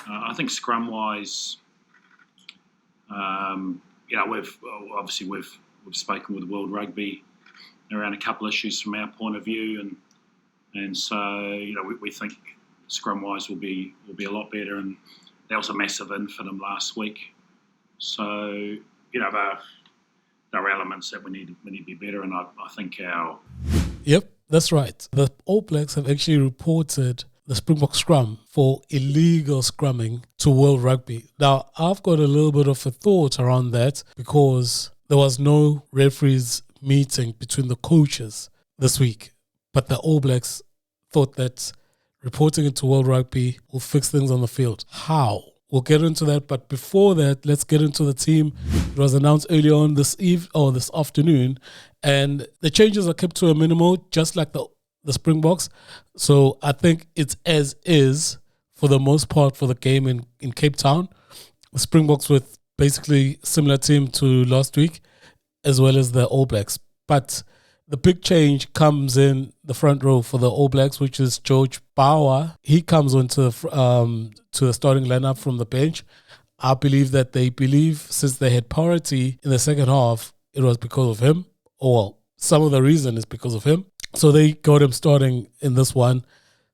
I think scrum-wise, we've spoken with World Rugby around a couple of issues from our point of view, and so we think scrum-wise will be a lot better, and that was a massive in for them last week. So there are elements that we need to be better, and I think our... Yep, that's right. The All Blacks have actually reported the Springbok scrum for illegal scrumming to World Rugby. Now, I've got a little bit of a thought around that because there was no referees meeting between the coaches this week, but the All Blacks thought that reporting it to World Rugby will fix things on the field. How? We'll get into that, but before that, let's get into the team. It was announced earlier on this afternoon, and the changes are kept to a minimal, just like the Springboks. So I think it's as is for the most part for the game in Cape Town. The Springboks with basically similar team to last week, as well as the All Blacks. But the big change comes in the front row for the All Blacks, which is Tupou Vaa'i. He comes onto to the starting lineup from the bench. I believe that since they had parity in the second half, it was because of him. Or some of the reason is because of him. So they got him starting in this one.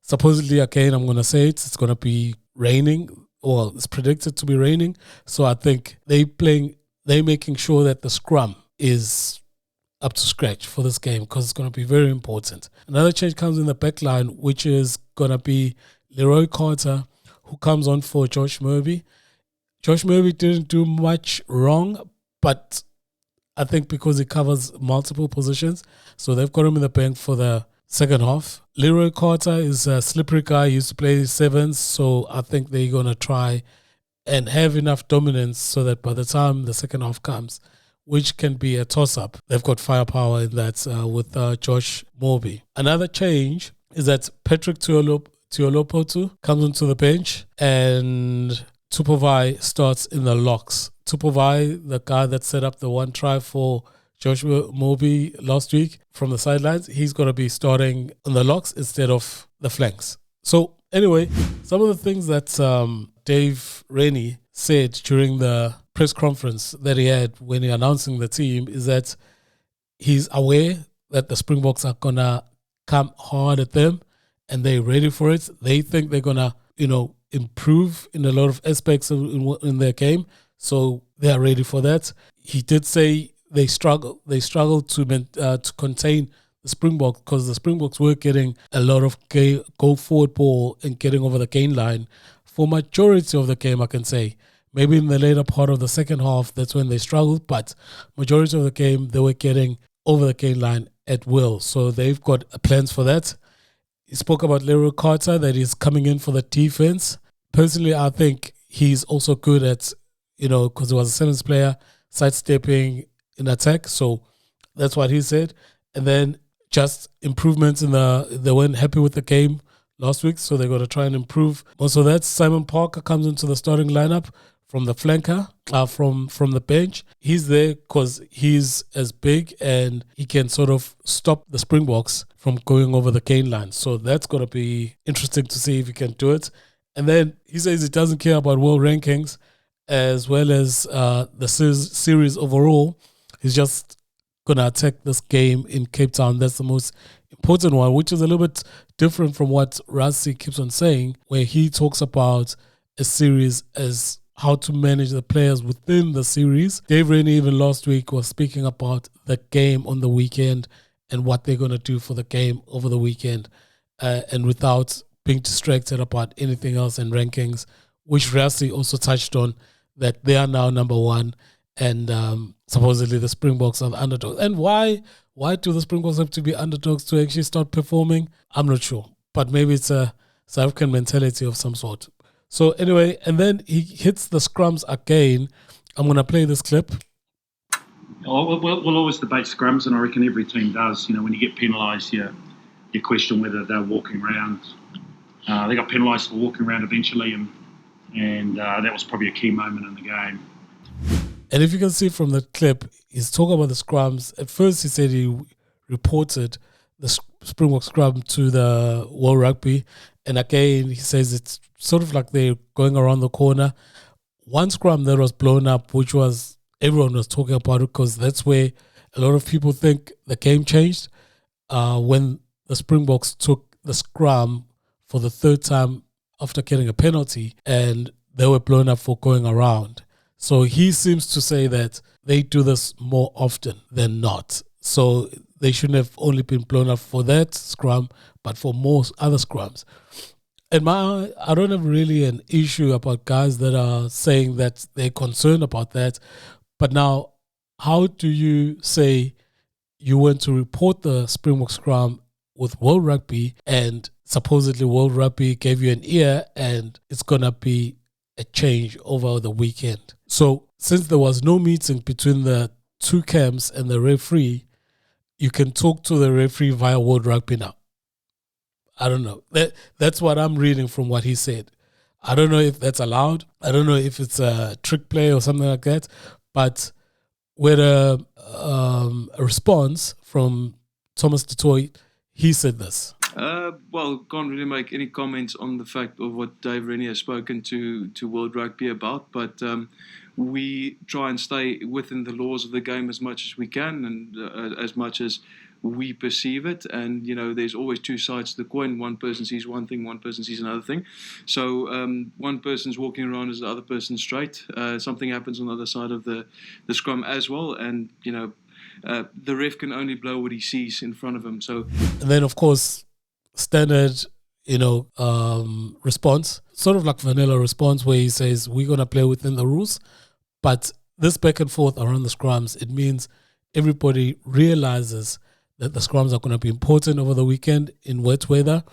Supposedly, again, I'm going to say it's going to be raining. Well, it's predicted to be raining. So I think they're making sure that the scrum is up to scratch for this game because it's going to be very important. Another change comes in the back line, which is going to be Leroy Carter, who comes on for Josh Murby. Josh Murby didn't do much wrong, but I think because he covers multiple positions, so they've got him in the bank for the second half. Leroy Carter is a slippery guy. He used to play sevens, so I think they're going to try and have enough dominance so that by the time the second half comes, which can be a toss-up, they've got firepower in that with Josh Murby. Another change is that Patrick Tuiolopotu comes onto the bench and Tupou Vaa'i starts in the locks. Tupou Vaa'i, the guy that set up the one try for Joshua Murby last week from the sidelines, he's going to be starting on the locks instead of the flanks. So anyway, some of the things that Dave Rennie said during the press conference that he had when he announcing the team is that he's aware that the Springboks are going to come hard at them and they're ready for it. They think they're going to, improve in a lot of aspects in their game. So they are ready for that. He did say they struggle to contain the Springboks because the Springboks were getting a lot of go forward ball and getting over the gain line for majority of the game, I can say. Maybe in the later part of the second half, that's when they struggled, but majority of the game, they were getting over the gain line at will. So they've got plans for that. He spoke about Leroy Carter, that he's coming in for the defense. Personally, I think he's also good at, because he was a sevens player, sidestepping in attack. So that's what he said. And then just improvements they weren't happy with the game last week, so they're going to try and improve. Also, that Simon Parker comes into the starting lineup from the flanker, from the bench. He's there because he's as big and he can sort of stop the Springboks from going over the gain line. So that's going to be interesting to see if he can do it. And then he says he doesn't care about world rankings as well as the series overall. He's just going to attack this game in Cape Town. That's the most important one, which is a little bit different from what Rassi keeps on saying, where he talks about a series as how to manage the players within the series. Dave Rennie even last week was speaking about the game on the weekend and what they're going to do for the game over the weekend and without being distracted about anything else and rankings, which Rassi also touched on, that they are now number one and supposedly the Springboks are the underdogs. And why do the Springboks have to be underdogs to actually start performing? I'm not sure, but maybe it's a South African mentality of some sort. So anyway, and then he hits the scrums again. I'm going to play this clip. We'll always debate scrums, and I reckon every team does. When you get penalised, you question whether they're walking around. They got penalised for walking around eventually, and that was probably a key moment in the game. And if you can see from the clip, he's talking about the scrums. At first, he said he reported the Springbok scrum to the World Rugby. And again, he says it's sort of like they're going around the corner. One scrum that was blown up, which was everyone was talking about it because that's where a lot of people think the game changed when the Springboks took the scrum for the third time after getting a penalty, and they were blown up for going around. So he seems to say that they do this more often than not. So they shouldn't have only been blown up for that scrum, but for most other scrums. And I don't have really an issue about guys that are saying that they're concerned about that. But now, how do you say you went to report the Springbok scrum with World Rugby and supposedly World Rugby gave you an ear and it's going to be a change over the weekend? So since there was no meeting between the two camps and the referee, you can talk to the referee via World Rugby now. I don't know. That's what I'm reading from what he said. I don't know if that's allowed. I don't know if it's a trick play or something like that. But with a response from Thomas Tupou, he said this. Well, can't really make any comments on the fact of what Dave Rennie has spoken to World Rugby about, but we try and stay within the laws of the game as much as we can and as much as we perceive it. And, you know, there's always two sides to the coin. One person sees one thing, one person sees another thing. So one person's walking around as the other person's straight. Something happens on the other side of the scrum as well. And, you know, the ref can only blow what he sees in front of him. So, and then, of course, standard, response, sort of like vanilla response, where he says, we're going to play within the rules. But this back and forth around the scrums, it means everybody realizes that the scrums are going to be important over the weekend in wet weather.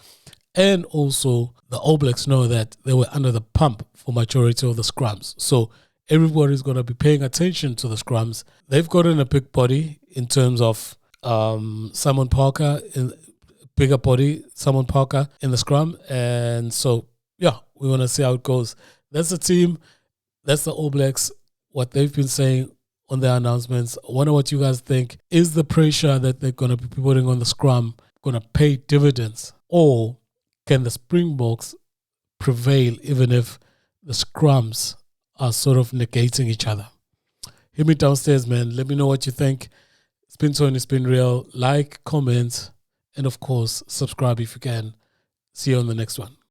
And also the All Blacks know that they were under the pump for majority of the scrums. So everybody's going to be paying attention to the scrums. They've gotten a big body in terms of Simon Parker, bigger body, Simon Parker in the scrum. And so, yeah, we want to see how it goes. That's the team. That's the All Blacks, what they've been saying on their announcements. I wonder what you guys think. Is the pressure that they're going to be putting on the scrum going to pay dividends? Or can the Springboks prevail even if the scrums are sort of negating each other? Hit me downstairs, man. Let me know what you think. It's been Tony, it's been real. Like, comment, and of course, subscribe if you can. See you on the next one.